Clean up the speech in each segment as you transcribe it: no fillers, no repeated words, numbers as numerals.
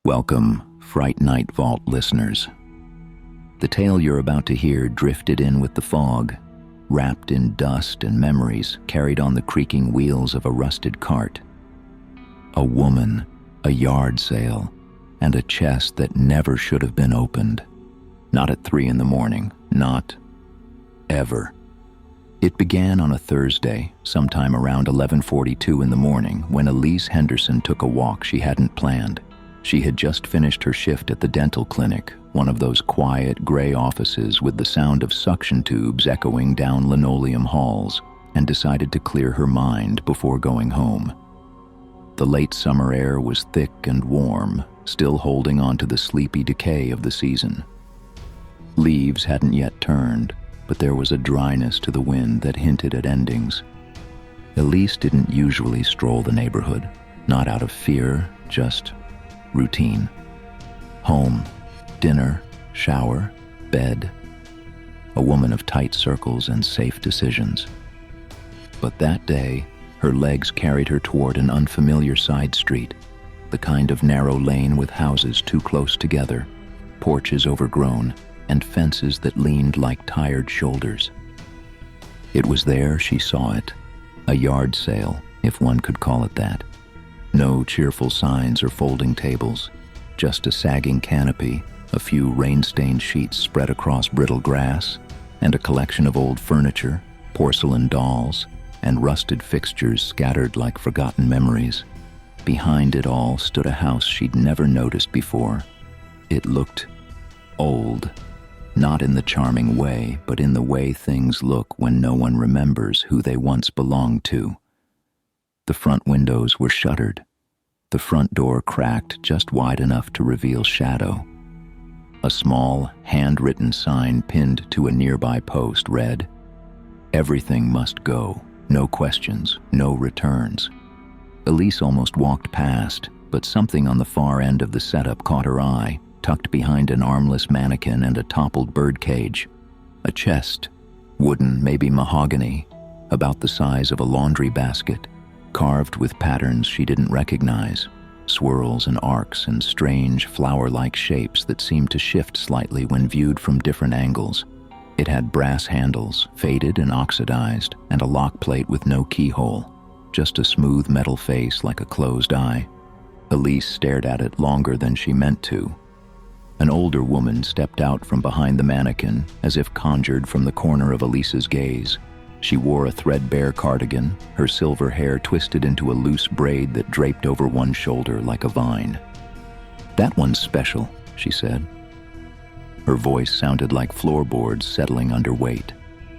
Welcome, Fright Night Vault listeners. The tale you're about to hear drifted in with the fog, wrapped in dust and memories carried on the creaking wheels of a rusted cart. A woman, a yard sale, and a chest that never should have been opened. Not at 3 a.m, not ever. It began on a Thursday, sometime around 11:42 in the morning, when Elise Henderson took a walk she hadn't planned. She had just finished her shift at the dental clinic, one of those quiet, gray offices with the sound of suction tubes echoing down linoleum halls, and decided to clear her mind before going home. The late summer air was thick and warm, still holding on to the sleepy decay of the season. Leaves hadn't yet turned, but there was a dryness to the wind that hinted at endings. Elise didn't usually stroll the neighborhood, not out of fear, just routine. Home, dinner, shower, bed. A woman of tight circles and safe decisions. But that day, her legs carried her toward an unfamiliar side street, the kind of narrow lane with houses too close together, porches overgrown, and fences that leaned like tired shoulders. It was there she saw it, a yard sale, if one could call it that. No cheerful signs or folding tables, just a sagging canopy, a few rain-stained sheets spread across brittle grass, and a collection of old furniture, porcelain dolls, and rusted fixtures scattered like forgotten memories. Behind it all stood a house she'd never noticed before. It looked old, not in the charming way, but in the way things look when no one remembers who they once belonged to. The front windows were shuttered, the front door cracked just wide enough to reveal shadow. A small, handwritten sign pinned to a nearby post read, "Everything must go, no questions, no returns." Elise almost walked past, but something on the far end of the setup caught her eye, tucked behind an armless mannequin and a toppled birdcage. A chest, wooden, maybe mahogany, about the size of a laundry basket, carved with patterns she didn't recognize, swirls and arcs and strange flower-like shapes that seemed to shift slightly when viewed from different angles. It had brass handles, faded and oxidized, and a lock plate with no keyhole, just a smooth metal face like a closed eye. Elise stared at it longer than she meant to. An older woman stepped out from behind the mannequin, as if conjured from the corner of Elise's gaze. She wore a threadbare cardigan, her silver hair twisted into a loose braid that draped over one shoulder like a vine. "That one's special," she said. Her voice sounded like floorboards settling under weight.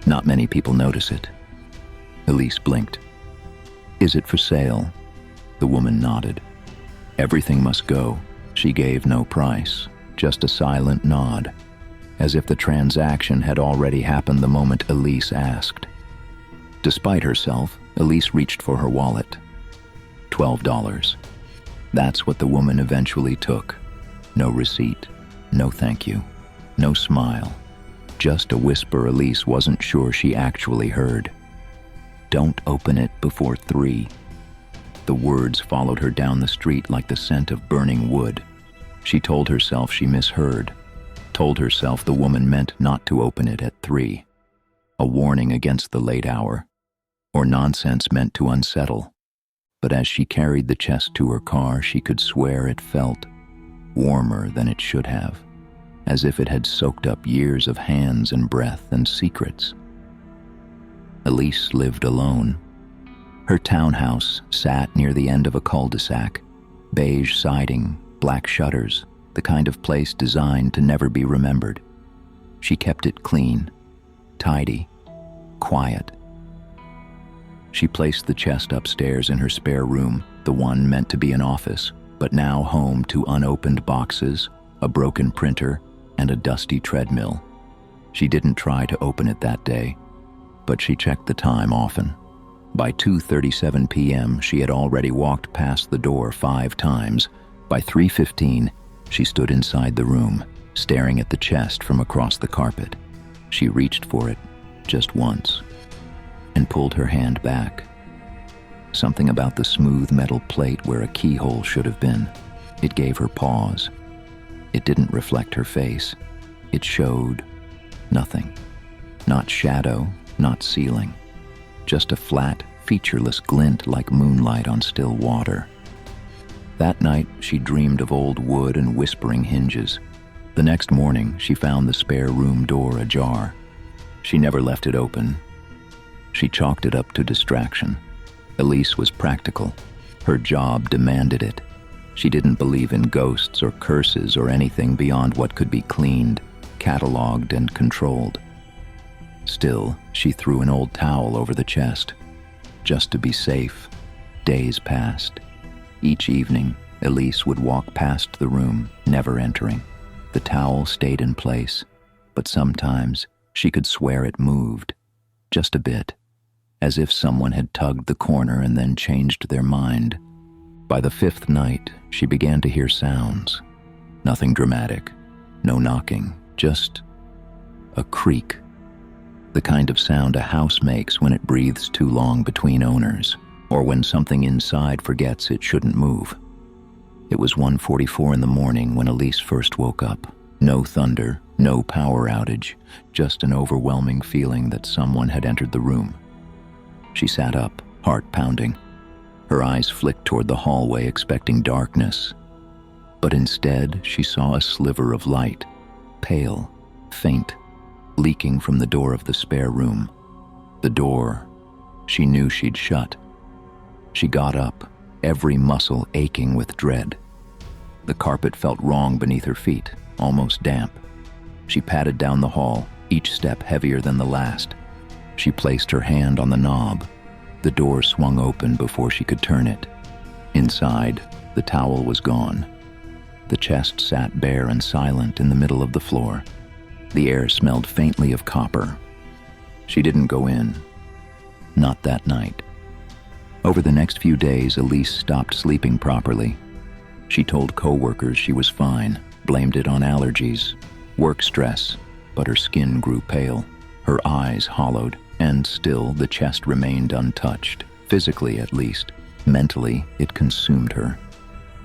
"Not many people notice it." Elise blinked. "Is it for sale?" The woman nodded. "Everything must go." She gave no price, just a silent nod, as if the transaction had already happened the moment Elise asked. Despite herself, Elise reached for her wallet. $12. That's what the woman eventually took. No receipt, no thank you, no smile. Just a whisper Elise wasn't sure she actually heard. "Don't open it before 3. The words followed her down the street like the scent of burning wood. She told herself she misheard, told herself the woman meant not to open it at 3. A warning against the late hour, or nonsense meant to unsettle. But as she carried the chest to her car, she could swear it felt warmer than it should have, as if it had soaked up years of hands and breath and secrets. Elise lived alone. Her townhouse sat near the end of a cul-de-sac, beige siding, black shutters, the kind of place designed to never be remembered. She kept it clean, tidy, quiet. She placed the chest upstairs in her spare room, the one meant to be an office, but now home to unopened boxes, a broken printer, and a dusty treadmill. She didn't try to open it that day, but she checked the time often. By 2:37 p.m., she had already walked past the door 5 times. By 3:15, she stood inside the room, staring at the chest from across the carpet. She reached for it, just once, and pulled her hand back. Something about the smooth metal plate where a keyhole should have been. It gave her pause. It didn't reflect her face. It showed nothing. Not shadow, not ceiling. Just a flat, featureless glint like moonlight on still water. That night, she dreamed of old wood and whispering hinges. The next morning, she found the spare room door ajar. She never left it open. She chalked it up to distraction. Elise was practical. Her job demanded it. She didn't believe in ghosts or curses or anything beyond what could be cleaned, cataloged, and controlled. Still, she threw an old towel over the chest. Just to be safe. Days passed. Each evening, Elise would walk past the room, never entering. The towel stayed in place, but sometimes she could swear it moved. Just a bit. As if someone had tugged the corner and then changed their mind. By the fifth night, she began to hear sounds. Nothing dramatic. No knocking. Just a creak. The kind of sound a house makes when it breathes too long between owners, or when something inside forgets it shouldn't move. It was 1:44 in the morning when Elise first woke up. No thunder, no power outage, just an overwhelming feeling that someone had entered the room. She sat up, heart pounding. Her eyes flicked toward the hallway, expecting darkness. But instead, she saw a sliver of light, pale, faint, leaking from the door of the spare room. The door she knew she'd shut. She got up, every muscle aching with dread. The carpet felt wrong beneath her feet, almost damp. She padded down the hall, each step heavier than the last. She placed her hand on the knob. The door swung open before she could turn it. Inside, the towel was gone. The chest sat bare and silent in the middle of the floor. The air smelled faintly of copper. She didn't go in. Not that night. Over the next few days, Elise stopped sleeping properly. She told coworkers she was fine, blamed it on allergies, work stress, but her skin grew pale, her eyes hollowed, and still the chest remained untouched, physically at least. Mentally, it consumed her.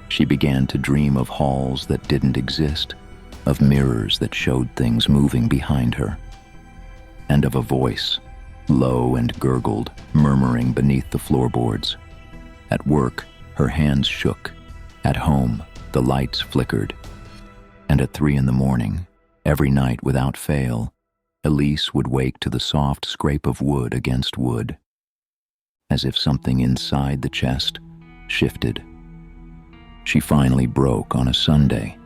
She began to dream of halls that didn't exist, of mirrors that showed things moving behind her, and of a voice, low and gurgled, murmuring beneath the floorboards. At work, her hands shook. At home, the lights flickered. And at 3 a.m, every night without fail, Elise would wake to the soft scrape of wood against wood, as if something inside the chest shifted. She finally broke on a Sunday.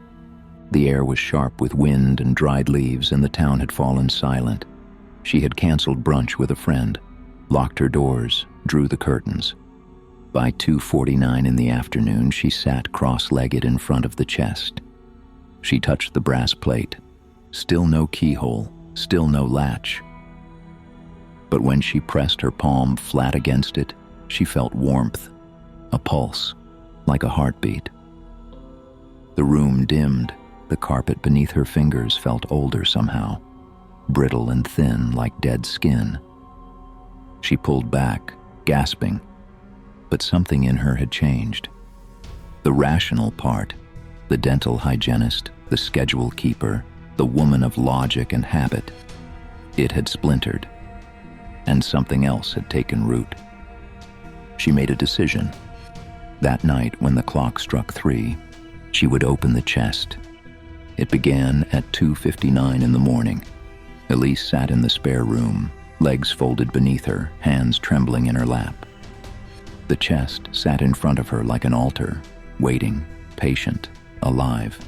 The air was sharp with wind and dried leaves, and the town had fallen silent. She had canceled brunch with a friend, locked her doors, drew the curtains. By 2:49 in the afternoon, she sat cross-legged in front of the chest. She touched the brass plate. Still no keyhole, still no latch. But when she pressed her palm flat against it, she felt warmth, a pulse, like a heartbeat. The room dimmed. The carpet beneath her fingers felt older somehow, brittle and thin like dead skin. She pulled back, gasping, but something in her had changed. The rational part, the dental hygienist, the schedule keeper, the woman of logic and habit, it had splintered, and something else had taken root. She made a decision. That night, when the clock struck 3, she would open the chest. It began at 2:59 in the morning. Elise sat in the spare room, legs folded beneath her, hands trembling in her lap. The chest sat in front of her like an altar, waiting, patient, alive.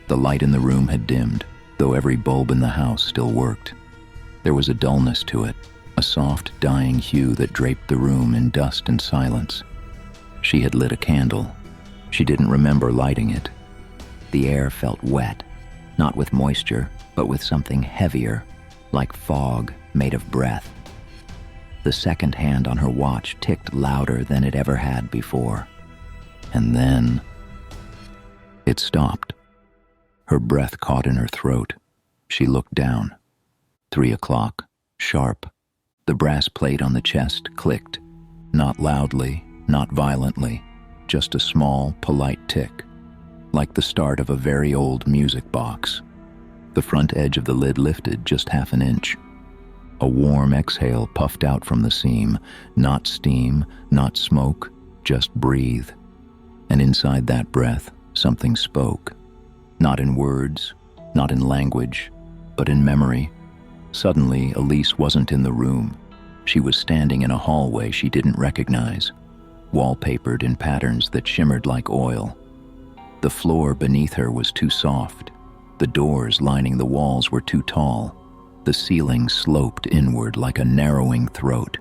The light in the room had dimmed, though every bulb in the house still worked. There was a dullness to it, a soft, dying hue that draped the room in dust and silence. She had lit a candle. She didn't remember lighting it. The air felt wet, not with moisture, but with something heavier, like fog made of breath. The second hand on her watch ticked louder than it ever had before. And then it stopped. Her breath caught in her throat. She looked down. 3 o'clock, sharp. The brass plate on the chest clicked, not loudly, not violently, just a small, polite tick. like the start of a very old music box. The front edge of the lid lifted just half an inch. A warm exhale puffed out from the seam, not steam, not smoke, just breathe. And inside that breath, something spoke. Not in words, not in language, but in memory. Suddenly, Elise wasn't in the room. She was standing in a hallway she didn't recognize, wallpapered in patterns that shimmered like oil. The floor beneath her was too soft. The doors lining the walls were too tall. The ceiling sloped inward like a narrowing throat.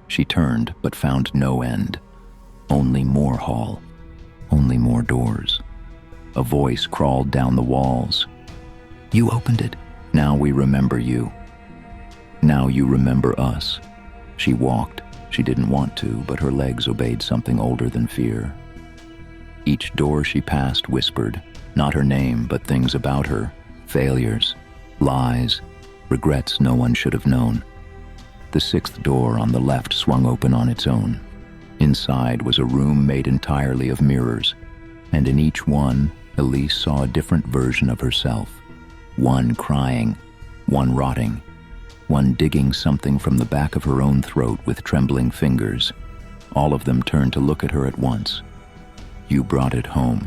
She turned, but found no end. Only more hall. Only more doors. A voice crawled down the walls. "You opened it. Now we remember you. Now you remember us." She walked. She didn't want to, but her legs obeyed something older than fear. Each door she passed whispered, not her name, but things about her, failures, lies, regrets no one should have known. The sixth door on the left swung open on its own. Inside was a room made entirely of mirrors, and in each one, Elise saw a different version of herself. One crying, one rotting, one digging something from the back of her own throat with trembling fingers. All of them turned to look at her at once. You brought it home.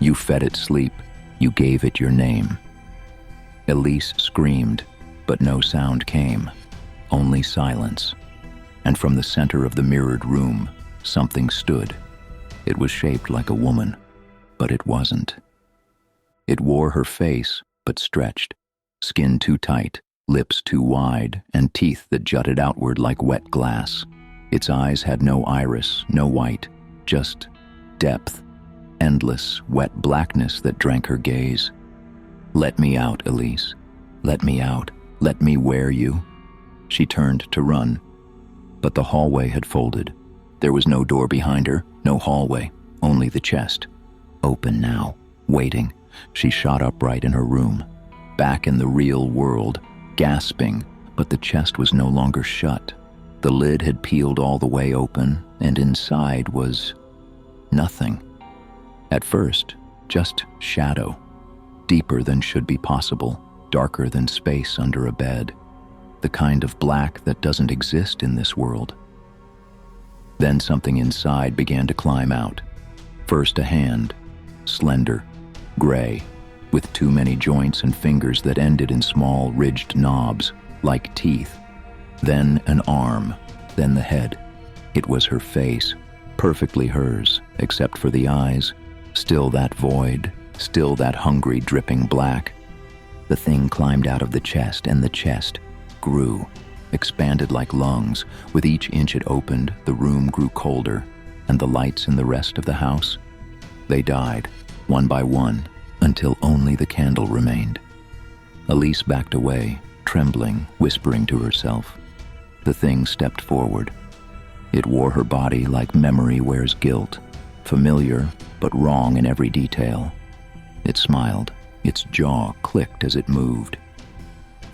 You fed it sleep. You gave it your name. Elise screamed, but no sound came, only silence. And from the center of the mirrored room, something stood. It was shaped like a woman, but it wasn't. It wore her face, but stretched, skin too tight, lips too wide, and teeth that jutted outward like wet glass. Its eyes had no iris, no white, just depth, endless, wet blackness that drank her gaze. "Let me out, Elise. Let me out. Let me wear you." She turned to run, but the hallway had folded. There was no door behind her, no hallway, only the chest. Open now, waiting. She shot upright in her room, back in the real world, gasping, but the chest was no longer shut. The lid had peeled all the way open, and inside was nothing. At first, just shadow, deeper than should be possible, darker than space under a bed, the kind of black that doesn't exist in this world. Then something inside began to climb out. First a hand, slender, gray, with too many joints and fingers that ended in small, ridged knobs, like teeth. Then an arm, then the head. It was her face, perfectly hers, except for the eyes. Still that void, still that hungry, dripping black. The thing climbed out of the chest, and the chest grew, expanded like lungs. With each inch it opened, the room grew colder, and the lights in the rest of the house, they died, one by one, until only the candle remained. Elise backed away, trembling, whispering to herself. The thing stepped forward. It wore her body like memory wears guilt, familiar but wrong in every detail. It smiled. Its jaw clicked as it moved.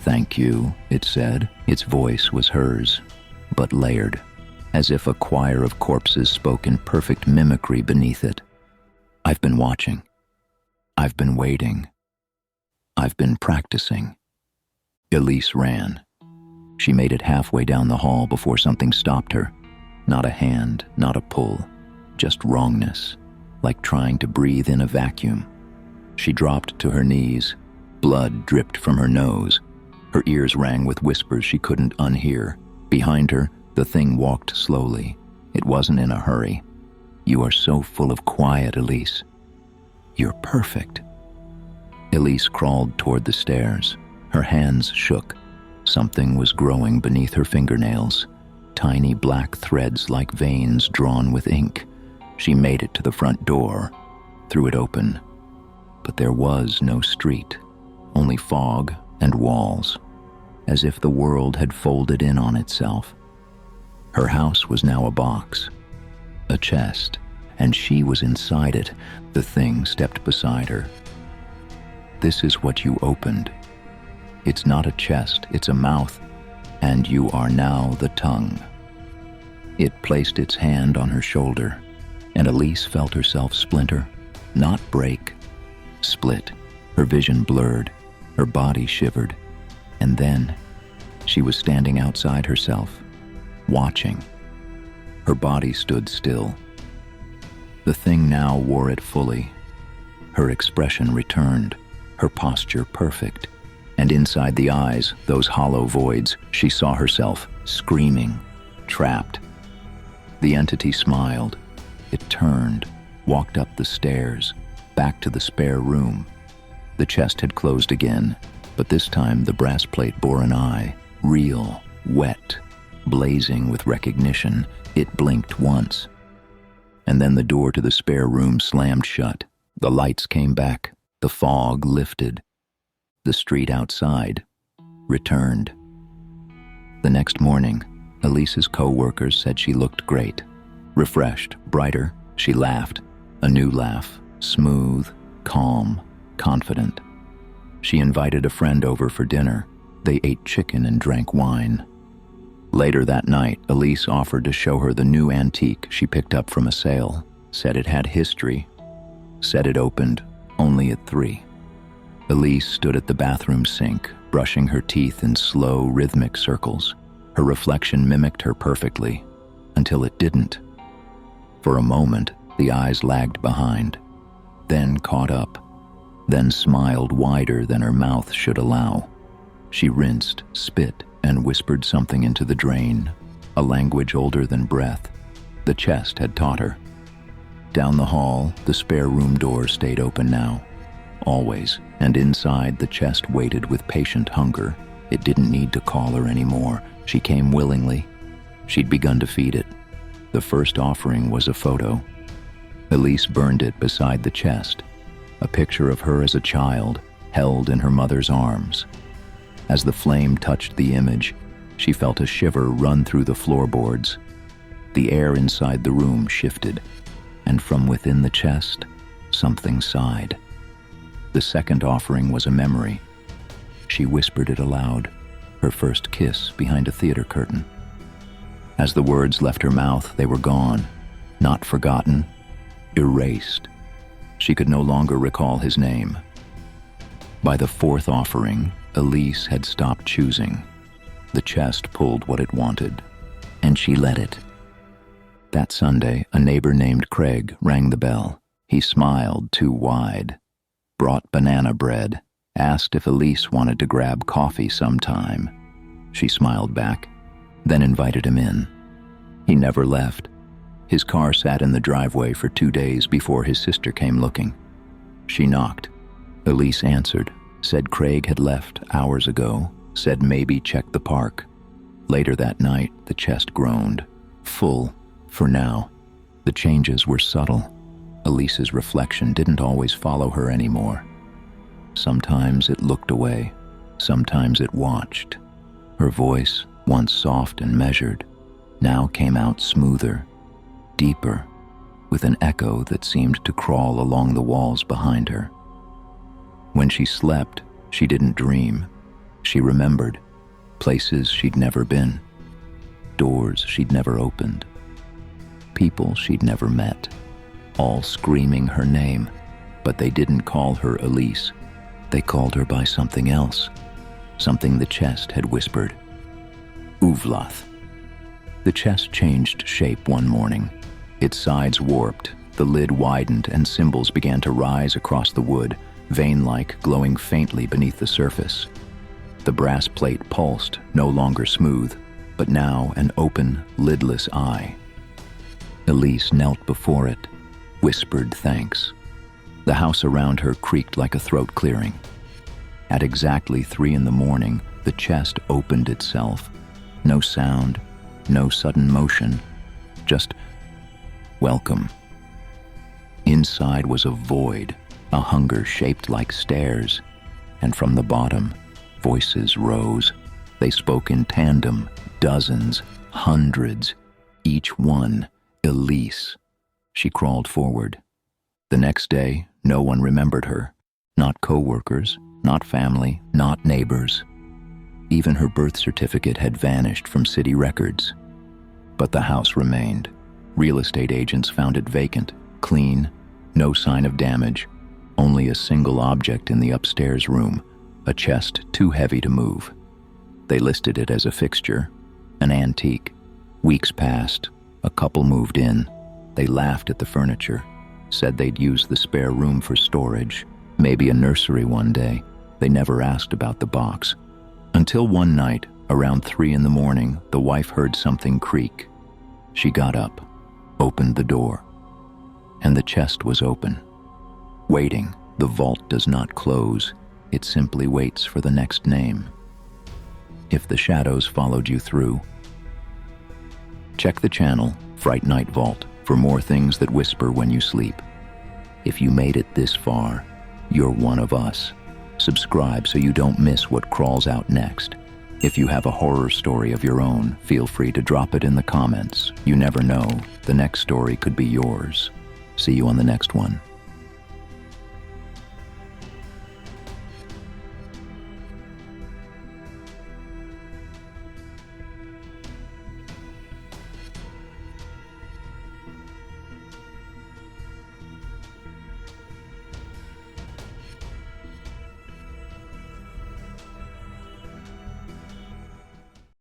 "Thank you," it said. Its voice was hers, but layered, as if a choir of corpses spoke in perfect mimicry beneath it. "I've been watching. I've been waiting. I've been practicing." Elise ran. She made it halfway down the hall before something stopped her. Not a hand, not a pull, just wrongness, like trying to breathe in a vacuum. She dropped to her knees. Blood dripped from her nose. Her ears rang with whispers she couldn't unhear. Behind her, the thing walked slowly. It wasn't in a hurry. "You are so full of quiet, Elise. You're perfect." Elise crawled toward the stairs. Her hands shook. Something was growing beneath her fingernails. Tiny black threads like veins drawn with ink. She made it to the front door, threw it open. But there was no street, only fog and walls, as if the world had folded in on itself. Her house was now a box, a chest, and she was inside it. The thing stepped beside her. "This is what you opened. It's not a chest, it's a mouth, and you are now the tongue." It placed its hand on her shoulder, and Elise felt herself splinter, not break, split, her vision blurred, her body shivered, and then she was standing outside herself, watching. Her body stood still. The thing now wore it fully. Her expression returned, her posture perfect, and inside the eyes, those hollow voids, she saw herself screaming, trapped. The entity smiled. It turned, walked up the stairs, back to the spare room. The chest had closed again, but this time the brass plate bore an eye, real, wet, blazing with recognition. It blinked once, and then the door to the spare room slammed shut. The lights came back, the fog lifted. The street outside returned. The next morning, Elise's co-workers said she looked great. Refreshed, brighter, she laughed. A new laugh, smooth, calm, confident. She invited a friend over for dinner. They ate chicken and drank wine. Later that night, Elise offered to show her the new antique she picked up from a sale. Said it had history. Said it opened only at 3. Elise stood at the bathroom sink, brushing her teeth in slow, rhythmic circles. Her reflection mimicked her perfectly, until it didn't. For a moment, the eyes lagged behind, then caught up, then smiled wider than her mouth should allow. She rinsed, spit, and whispered something into the drain, a language older than breath. The chest had taught her. Down the hall, the spare room door stayed open now, always, and inside the chest waited with patient hunger. It didn't need to call her anymore. She came willingly. She'd begun to feed it. The first offering was a photo. Elise burned it beside the chest, a picture of her as a child, held in her mother's arms. As the flame touched the image, she felt a shiver run through the floorboards. The air inside the room shifted, and from within the chest, something sighed. The second offering was a memory. She whispered it aloud, her first kiss behind a theater curtain. As the words left her mouth, they were gone, not forgotten, erased. She could no longer recall his name. By the fourth offering, Elise had stopped choosing. The chest pulled what it wanted, and she let it. That Sunday, a neighbor named Craig rang the bell. He smiled too wide, brought banana bread, asked if Elise wanted to grab coffee sometime. She smiled back, then invited him in. He never left. His car sat in the driveway for 2 days before his sister came looking. She knocked. Elise answered, said Craig had left hours ago, said maybe check the park. Later that night, the chest groaned. Full, for now. The changes were subtle. Elise's reflection didn't always follow her anymore. Sometimes it looked away, sometimes it watched. Her voice, once soft and measured, now came out smoother, deeper, with an echo that seemed to crawl along the walls behind her. When she slept, she didn't dream. She remembered places she'd never been, doors she'd never opened, people she'd never met, all screaming her name, but they didn't call her Elise. They called her by something else, something the chest had whispered. Uvlath. The chest changed shape one morning. Its sides warped, the lid widened, and symbols began to rise across the wood, vein-like, glowing faintly beneath the surface. The brass plate pulsed, no longer smooth, but now an open, lidless eye. Elise knelt before it, whispered thanks. The house around her creaked like a throat clearing. At exactly 3 a.m, the chest opened itself. No sound, no sudden motion, just welcome. Inside was a void, a hunger shaped like stairs, and from the bottom, voices rose. They spoke in tandem, dozens, hundreds, each one Elise. She crawled forward. The next day, no one remembered her. Not co-workers, not family, not neighbors. Even her birth certificate had vanished from city records. But the house remained. Real estate agents found it vacant, clean, no sign of damage, Only a single object in the upstairs room, a chest too heavy to move. They listed it as a fixture, an antique. Weeks passed. A couple moved in. They laughed at the furniture, said they'd use the spare room for storage, maybe a nursery one day. They never asked about the box. Until one night, around 3 a.m, the wife heard something creak. She got up, opened the door, and the chest was open. Waiting, the vault does not close. It simply waits for the next name. If the shadows followed you through, check the channel, Fright Night Vault, for more things that whisper when you sleep. If you made it this far, you're one of us. Subscribe so you don't miss what crawls out next. If you have a horror story of your own, feel free to drop it in the comments. You never know, the next story could be yours. See you on the next one.